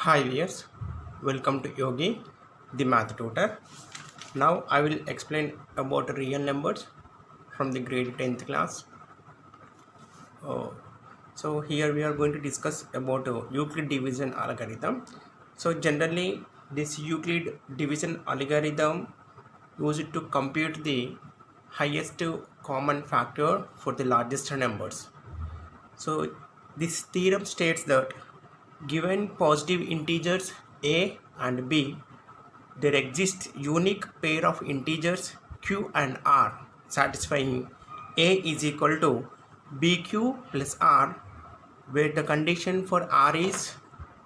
Hi viewers, welcome to Yogi, the math tutor. Now I will explain about real numbers from the grade 10th class. Uh, so here we are going to discuss about Euclid division algorithm. So generally this Euclid division algorithm used to compute the highest common factor for the largest numbers. So this theorem states that given positive integers a and b, there exists unique pair of integers q and r satisfying a is equal to bq plus r, where the condition for r is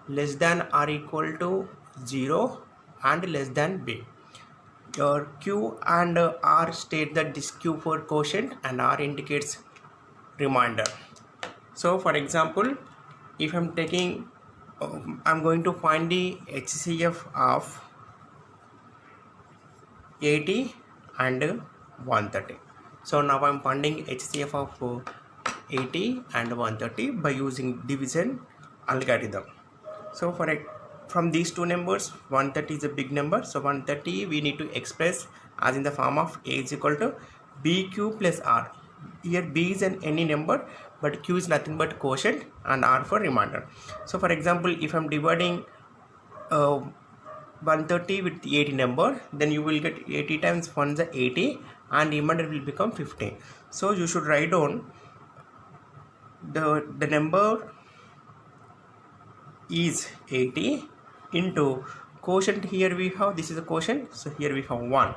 less than or equal to 0 and less than b. Your q and r state that this q for quotient and r indicates remainder. So for example, if I'm taking I'm going to find the HCF of 80 and 130. So now I'm finding HCF of 80 and 130 by using division algorithm. So from these two numbers, 130 is a big number, so 130 we need to express as in the form of a is equal to bq plus r. Here b is any number, but q is nothing but quotient and r for remainder. So for example, if I'm dividing 130 with 80 number, then you will get 80 times 1 is 80 and remainder will become 15. So you should write down the number is 80 into quotient. Here we have, this is a quotient, so here we have 1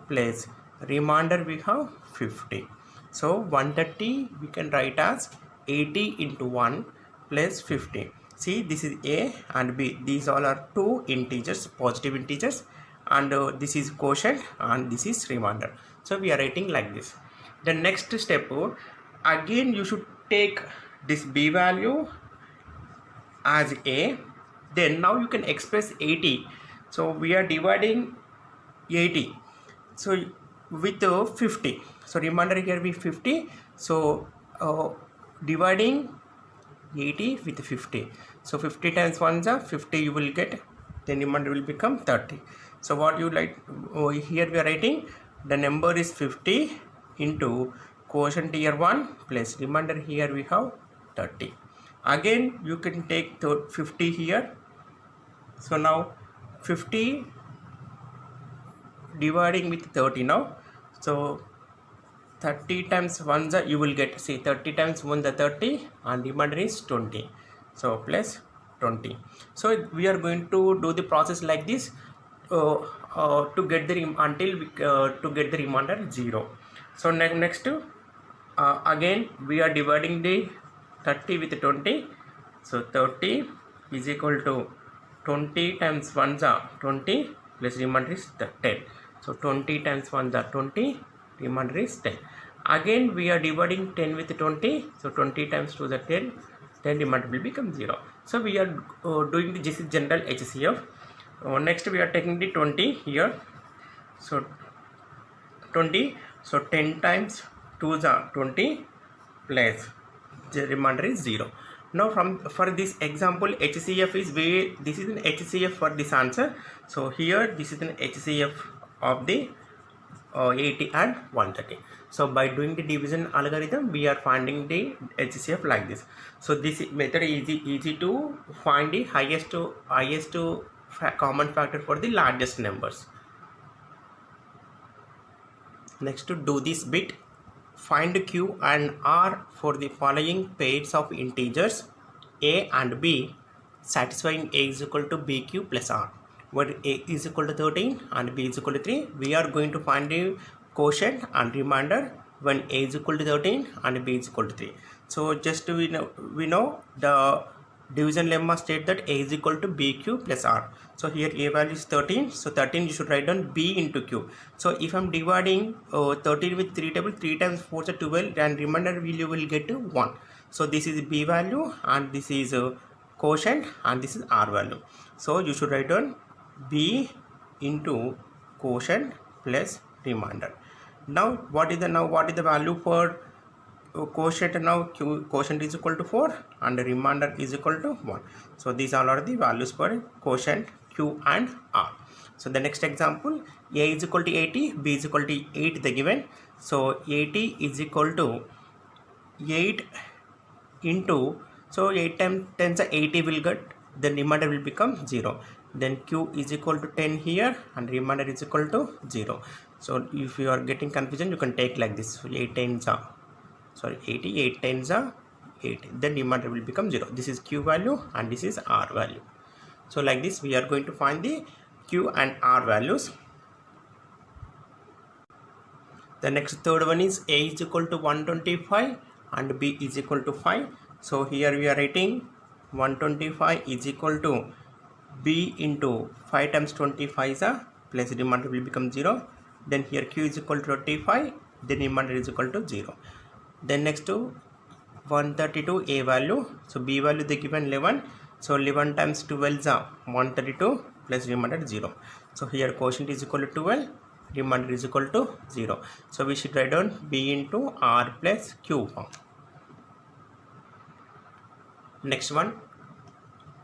plus remainder we have 50. So 130 we can write as 80 into 1 plus 50. See, this is a and b, these all are two integers, positive integers, and this is quotient and this is remainder. So we are writing like this. The next step, again you should take this b value as a, then now you can express 80. So we are dividing 80 so with 50, so remainder here be 50. So dividing 80 with 50, so 50 times 1 is 50 you will get, then remainder will become 30. So what you like, here we are writing the number is 50 into quotient here 1 plus remainder here we have 30. Again you can take 50 here. So now 50 dividing with 30 now, so 30 times 1 you will get, see, 30 times 1 the 30 and remainder is 20, so plus 20. So we are going to do the process like this to get the until we, to get the remainder 0. So next again we are dividing the 30 with 20, so 30 is equal to 20 times 1 is 20 plus remainder is 10. So 20 times 1 is 20, remainder is 10. Again we are dividing 10 with 20, so 20 times 2 is 10, then remainder will become 0. So we are doing this is general HCF. Next we are taking the 20 here, so 20, so 10 times 2 is 20 plus the remainder is 0. Now for this example, HCF is where this is an HCF for this answer. So here this is an HCF of the 80 and 130. So by doing the division algorithm we are finding the HCF like this. So this method is easy to find the highest common factor for the largest numbers. Next, to do this bit, find q and r for the following pairs of integers a and b satisfying a is equal to bq plus r, where a is equal to 13 and b is equal to 3. We are going to find the quotient and remainder when a is equal to 13 and b is equal to 3. So just we know the division lemma state that a is equal to bq plus r. So here a value is 13, so 13 you should write down b into q. So if I'm dividing 13 with 3 table, 3 times 4 is 12 and remainder value will get to 1. So this is b value and this is quotient and this is r value. So you should write down b into quotient plus remainder. Now what is the value for quotient now q quotient is equal to 4 and the remainder is equal to 1. So these all are the values for quotient q and r. So the next example, a is equal to 80, b is equal to 8 the given. So 80 is equal to 8 into, so 8 times 10 is 80 will get, the remainder will become 0. Then q is equal to 10 here and remainder is equal to 0. So if you are getting confusion, you can take like this. So 8 times 88 times 8, then remainder will become 0. This is q value and this is r value. So like this we are going to find the q and r values. The next third one is a is equal to 125 and b is equal to 5. So here we are writing 125 is equal to b into 5 times 25 is a plus remainder will become 0. Then here q is equal to 25, then remainder is equal to 0. Then next to 132 a value, so b value they given 11, so 11 times 12 is 132 plus remainder 0. So here quotient is equal to 12, remainder is equal to 0. So we should write down b into r plus q form. Next one,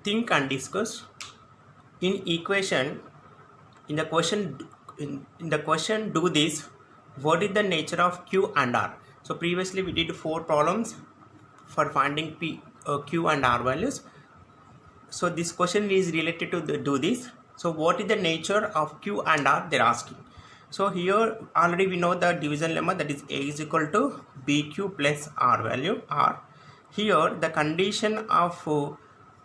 think and discuss. In equation, in the question do this, what is the nature of q and r? So previously we did 4 problems for finding q and r values. So this question is related to do this. So what is the nature of q and r they're asking. So here already we know the division lemma, that is a is equal to bq plus r value r. Here the condition of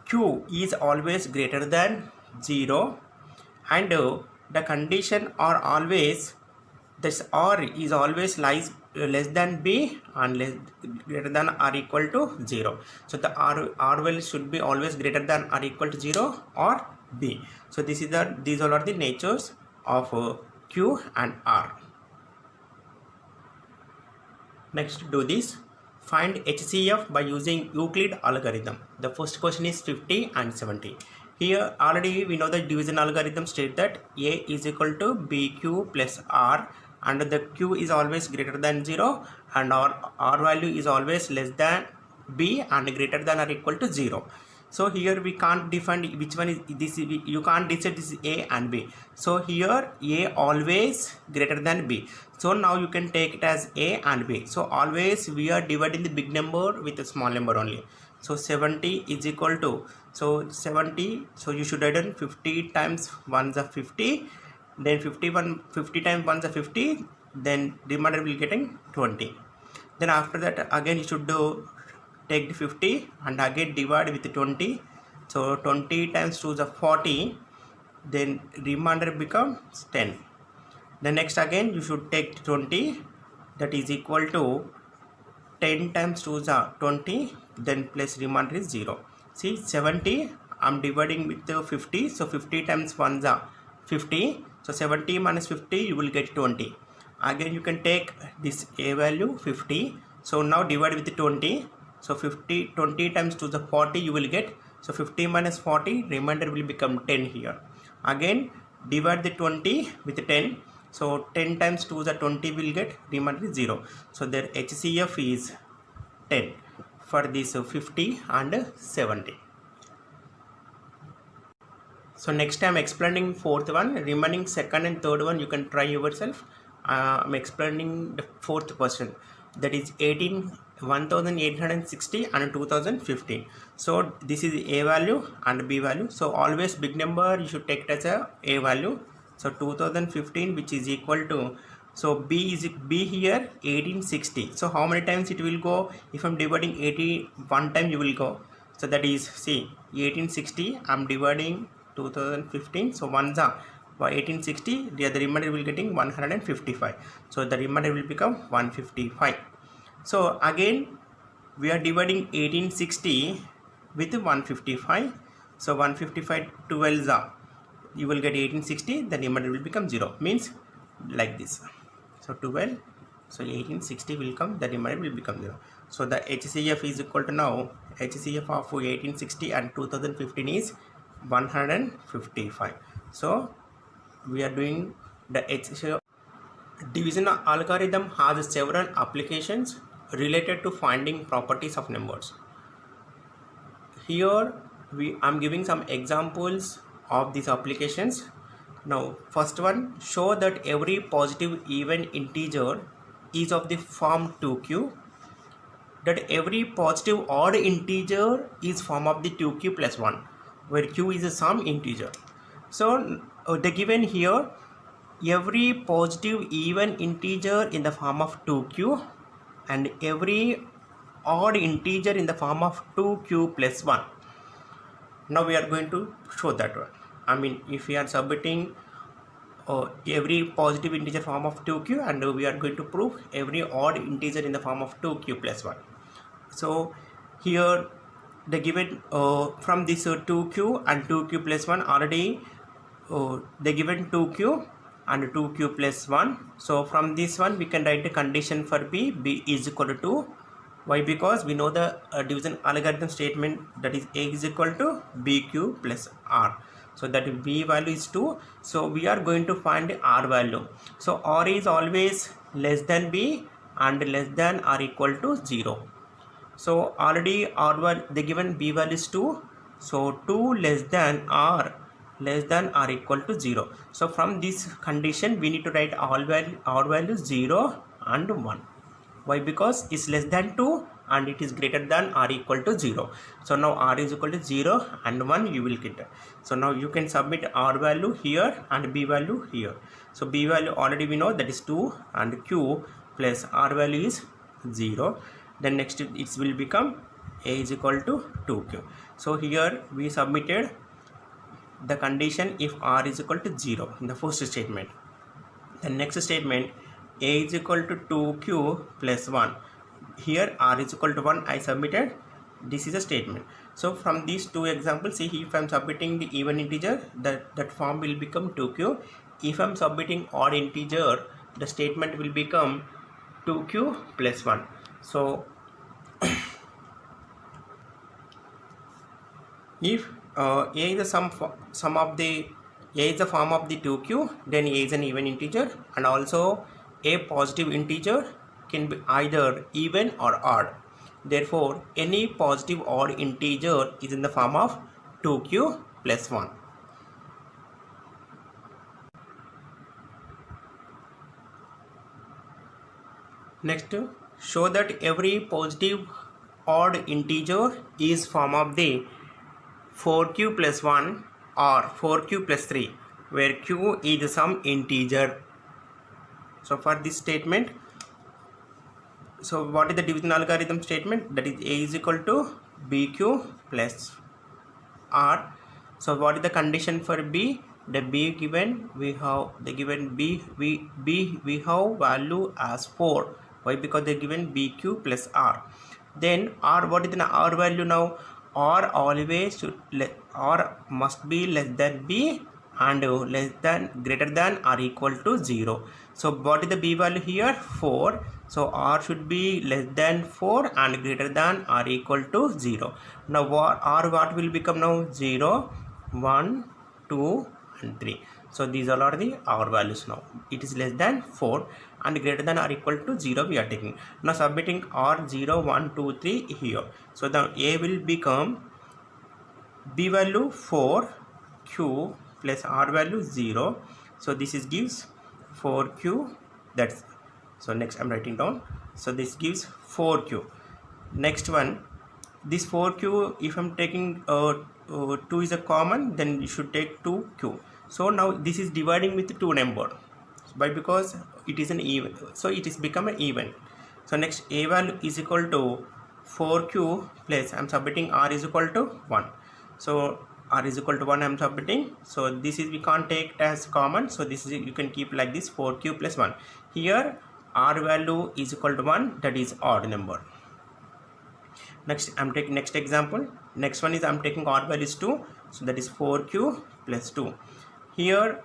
q is always greater than 0 and the condition are always, this r is always lies less than b and greater than or equal to 0. So the r value should be always greater than or equal to 0 or b. So this is these all are the natures of q and r. Next, do this. Find HCF by using Euclid algorithm. The first question is 50 and 70. Here already we know the division algorithm state that a is equal to bq plus r, and the q is always greater than 0 and r value is always less than b and greater than or equal to 0. So here we can't define which one is this, you can't decide this is a and b. So here a always greater than b. So now you can take it as a and b. So always we are dividing the big number with a small number only. So 70 is equal to, so 70, so you should write down 50 times 1 is 50, then 50 times 1 is 50, then remainder will getting 20. Then after that again you should take the 50 and again divide with 20. So 20 times 2 is 40, then remainder becomes 10. The next again you should take 20, that is equal to 10 times 2 is 20, then plus remainder is 0. See 70 I am dividing with 50, so 50 times 1 is 50, so 70 minus 50 you will get 20. Again you can take this a value 50, so now divide with 20, so 20 times 2 is 40 you will get, so 50 minus 40 remainder will become 10 here. Again divide the 20 with 10, so 10 times 2 is 20 will get, remainder is 0. So their HCF is 10 for this 50 and 70. So next I am explaining fourth one, remaining second and third one you can try yourself. I am explaining the fourth question, that is 1860 and 2015. So this is a value and b value. So always big number you should take it as a value. So 2015 which is equal to, so b here 1860. So how many times it will go? If I am dividing 81 time you will go. So that is, see 1860 I am dividing 2015. So 1 is 1860, the other remainder will getting 155. So the remainder will become 155. So again we are dividing 1860 with 155. So 155 12 you will get 1860, the remainder will become 0, means like this. So 12, so 1860 will come, the remainder will become 0. So the HCF is equal to, now HCF of 1860 and 2015 is 155. So we are doing the HCF. Division algorithm has several applications. related to finding properties of numbers. Here I'm giving some examples of these applications. Now first one, show that every positive even integer is of the form 2q, that every positive odd integer is form of the 2q plus 1, where q is a some integer. So they given here every positive even integer in the form of 2q and every odd integer in the form of 2q plus 1. Now we are going to show that one. I mean, if we are submitting every positive integer form of 2q, and we are going to prove every odd integer in the form of 2q plus 1. So here the given from this 2q and 2q plus 1 already they given 2q and 2q plus 1. So from this one we can write the condition for b is equal to 2. Why? Because we know the division algorithm statement, that is a is equal to bq plus r. So that b value is 2. So we are going to find the r value. So r is always less than b and less than or equal to 0. So already r value, they given b value is 2. So 2 less than or equal to 0. So from this condition we need to write r value 0 and 1. Why? Because it's less than 2 and it is greater than or equal to 0. So now r is equal to 0 and 1 you will get. So now you can submit r value here and b value here. So b value already we know, that is 2, and q plus r value is 0. Then next it will become a is equal to 2q. So here we submitted the condition if r is equal to 0 in the first statement. The next statement, a is equal to 2q plus 1. Here r is equal to 1 I submitted. This is a statement. So from these two examples, see, if I am submitting the even integer, that form will become 2q. If I am submitting odd integer, the statement will become 2q plus 1. So if a is the sum of the a is the form of the 2q, then a is an even integer, and also a positive integer can be either even or odd. Therefore any positive odd integer is in the form of 2q plus 1. Next, show that every positive odd integer is form of the 4q plus 1 or 4q plus 3, where q is some integer. So for this statement, so what is the division algorithm statement? That is a is equal to bq plus r. So what is the condition for b? The b given, we have the given b we have value as 4. Why? Because they given bq plus r. Then r, what is the r value now? R always should r must be less than b and less than greater than or equal to 0. So what is the b value here? 4. So r should be less than 4 and greater than or equal to 0. Now what will become now? 0, 1, 2 and 3. So these all are the r values. Now it is less than 4 and greater than or equal to 0 we are taking. Now submitting r 0, 1, 2, 3 here. So the a will become b value 4, q plus r value 0. So this is gives 4q. That's so next I'm writing down. So this gives 4q. Next one, this 4q, if I'm taking 2 is a common, then you should take 2q. So now this is dividing with 2 number. Why? Because it is an even, so it is become an even. So next a value is equal to 4q plus I'm submitting r is equal to 1. So r is equal to 1 I'm submitting. So this is, we can't take it as common, so this is, you can keep like this, 4q plus 1. Here r value is equal to 1, that is odd number. Next I'm taking next example. Next one is I'm taking r value is 2, so that is 4q plus 2. Here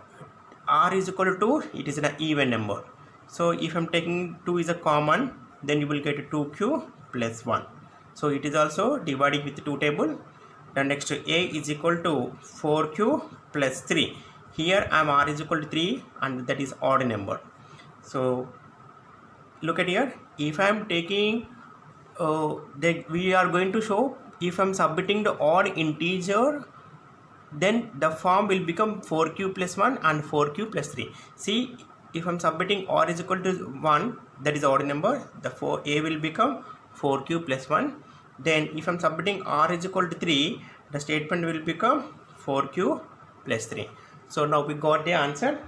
r is equal to 2, it is an even number. So if I'm taking 2 is a common, then you will get 2q plus 1. So it is also dividing with 2 table. Then next a is equal to 4q plus 3. Here I am r is equal to 3 and that is odd number. So look at here, if I am taking we are going to show if I'm submitting the odd integer, then the form will become 4q plus 1 and 4q plus 3. See, if I'm submitting r is equal to 1, that is odd number, the a will become 4q plus 1. Then if I'm submitting r is equal to 3, the statement will become 4q plus 3. So now we got the answer.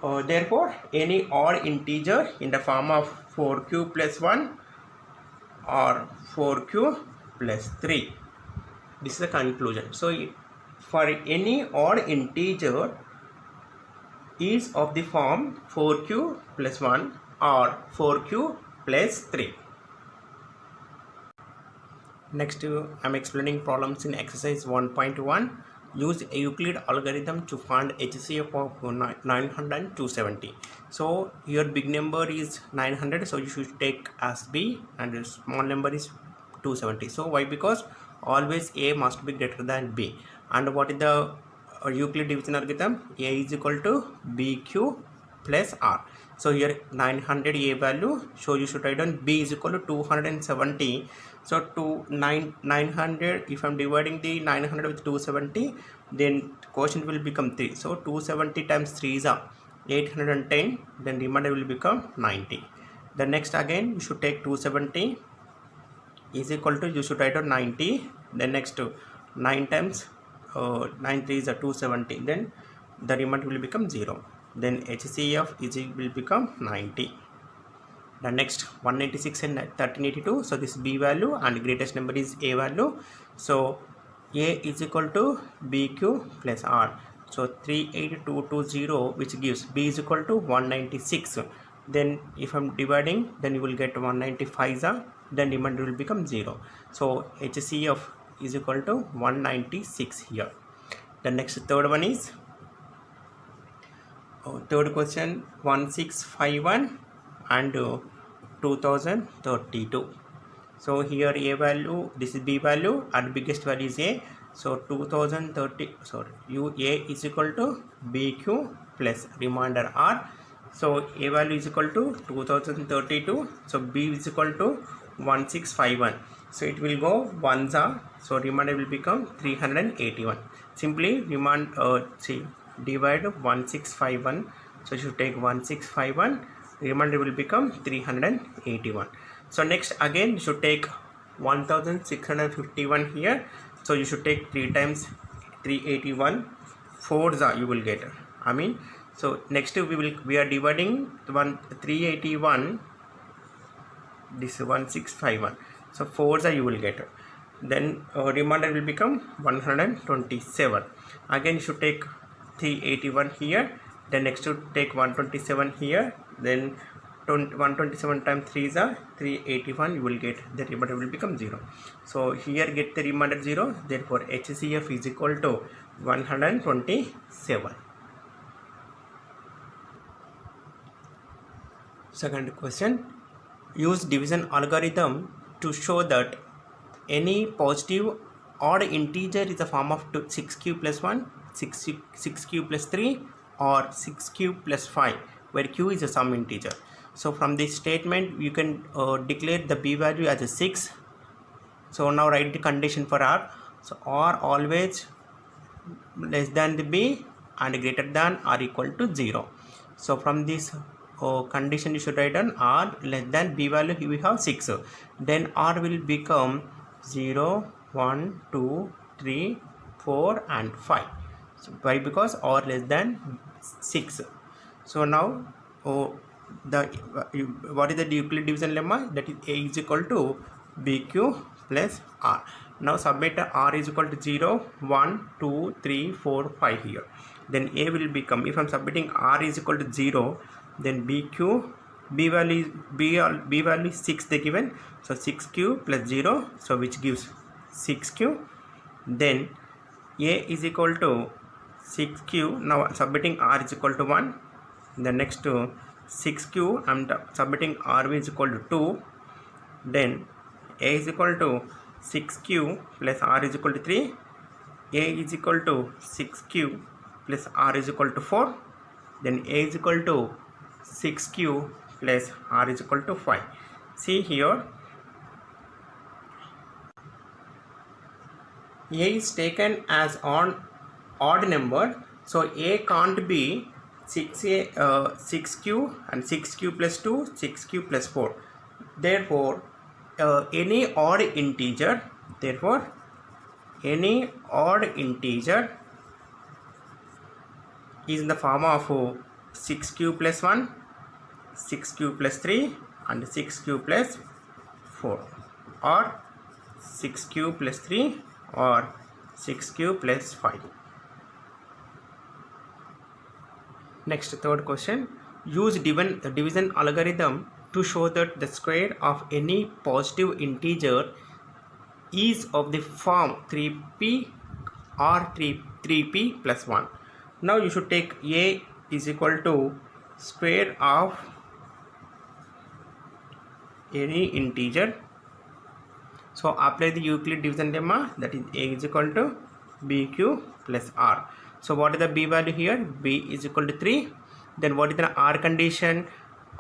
Therefore, any odd integer in the form of 4q plus 1 or 4q plus 3. This is the conclusion. So for any odd integer is of the form 4q plus 1 or 4q plus 3. Next, I am explaining problems in exercise 1.1. Use a Euclid algorithm to find HCF of 900 and 270. So your big number is 900, so you should take as B, and the small number is 270. So why? Because always A must be greater than B. And what is the Euclid division algorithm? A is equal to BQ plus R. So here 900 A value, so you should write down B is equal to 270. So 900, if I'm dividing the 900 with 270, then quotient will become 3. So 270 times 3 is 810, then remainder will become 90. The next again you should take 270 is equal to, you should write down 90. Then next 9 times 9 3 is 270, then the remainder will become 0. Then HCF will become 90. The next 196 and 1382. So this B value and greatest number is A value. So A is equal to BQ plus R. So 38220, which gives B is equal to 196. Then if I'm dividing, then you will get 195, then remainder will become 0. So HCF is equal to 196 here. The next third one is third question 1651 and 2032. So here A value, this is B value, and biggest value is A. So 2030, sorry, A is equal to BQ plus remainder R. So A value is equal to 2032. So B is equal to 1651. So it will go 1s, so remainder will become 381. Simply divide 1651. So you should take 1651. Remainder will become 381. So next again you should take 1651 here. So you should take 3 times 381. 4s you will get. So next we are dividing 381. This is 1651. So 4s you will get. Then remainder will become 127. Again you should take 381 here. Then next to take 127 here. Then 127 times 3 is 381. You will get the remainder will become 0. So here get the remainder 0. Therefore HCF is equal to 127. Second question. Use division algorithm to show that any positive odd integer is a form of 6q plus 1, 6q plus 3 or 6q plus 5, where q is a sum integer. So from this statement you can declare the B value as a 6. So now write the condition for R. So R always less than the B and greater than or equal to 0. So from this condition you should write down R less than B value, we have 6. Then R will become 0, 1, 2, 3, 4 and 5. So why? Because R less than 6. So now what is the Euclid division lemma? That is A is equal to BQ plus R. Now submit R is equal to 0, 1, 2, 3, 4, 5 here. Then A will become, if I am submitting R is equal to 0, then B value is 6 they given. So 6q plus 0, so which gives 6q. Then A is equal to 6q. Now submitting R is equal to 1. Then next to 6q I am submitting R is equal to 2. Then A is equal to 6q plus R is equal to 3. A is equal to 6q plus R is equal to 4. Then A is equal to 6q plus R is equal to 5. See here, A is taken as odd number, so A can't be 6q and 6q plus 2, 6q plus 4. Therefore, any odd integer, is in the form of 6q plus 1, 6q plus 3 and 6q plus 4, or 6q plus 3 or 6q plus 5. Next, third question. Use division algorithm to show that the square of any positive integer is of the form 3p or 3p plus 1. Now you should take a is equal to square of any integer. So apply the Euclid division lemma, that is a is equal to bq plus r. So what is the b value here? B is equal to 3. Then what is the r condition?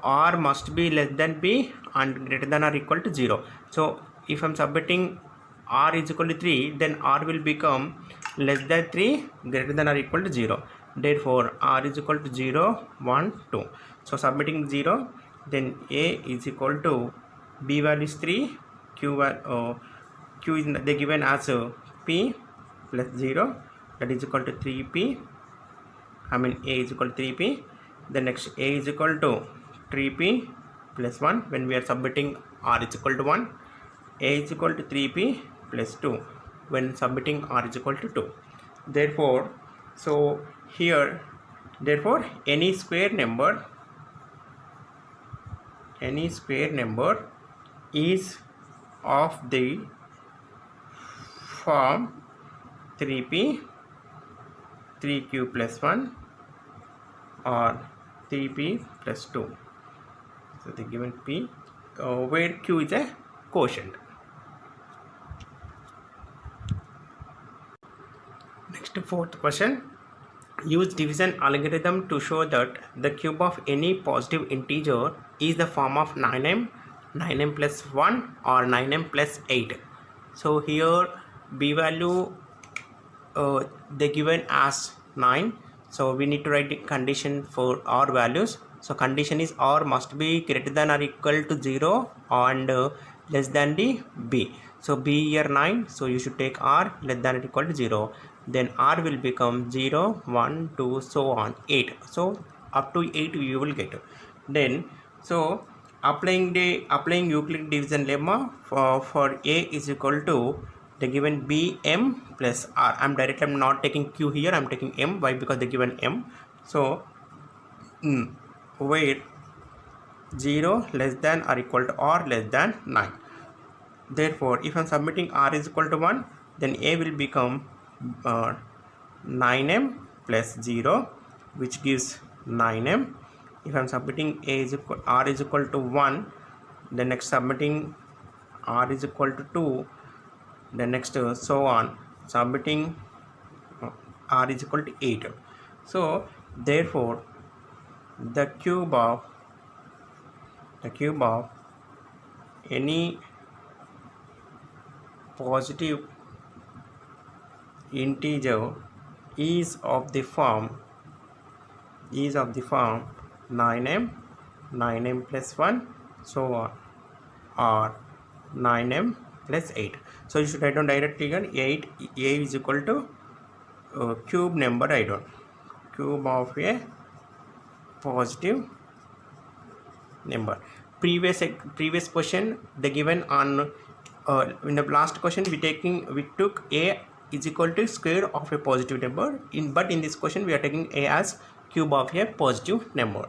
R must be less than b and greater than or equal to 0. So if I am submitting r is equal to 3, then r will become less than 3, greater than or equal to 0. Therefore r is equal to 0, 1, 2. So submitting 0, then a is equal to b value is 3, q is they given as p plus 0, that is equal to 3p. A is equal to 3p. Then next a is equal to 3p plus 1 when we are submitting r is equal to 1. A is equal to 3p plus 2 when submitting r is equal to 2. Therefore, so here, therefore any square number is of the form 3p, 3q plus 1 or 3p plus 2. So they given p where q is a quotient. Next, fourth question. Use division algorithm to show that the cube of any positive integer is the form of 9m, 9m plus 1 or 9m plus 8. So here b value they given as 9. So we need to write the condition for r values. So condition is r must be greater than or equal to 0 and less than the b. So b here 9, so you should take r less than or equal to 0. Then r will become 0, 1, 2, so on 8. So up to 8 you will get. Then so applying Euclid division lemma for a is equal to the given b m plus r. I'm not taking q here, I'm taking m. Why? Because they given m. So where 0 less than or equal to or less than 9. Therefore if I'm submitting r is equal to 1, then a will become 9m plus 0, which gives 9m. If I'm submitting r is equal to 1, then next submitting r is equal to 2, then next so on, submitting r is equal to 8. So therefore the cube of any positive integer is of the form 9m, 9m plus 1, so on, or 9m plus 8. So you should write down directly here 8, a is equal to cube number, write down cube of a positive number. Previous question they given on in the last question we took a is equal to square of a positive number, but in this question we are taking a as cube of a positive number.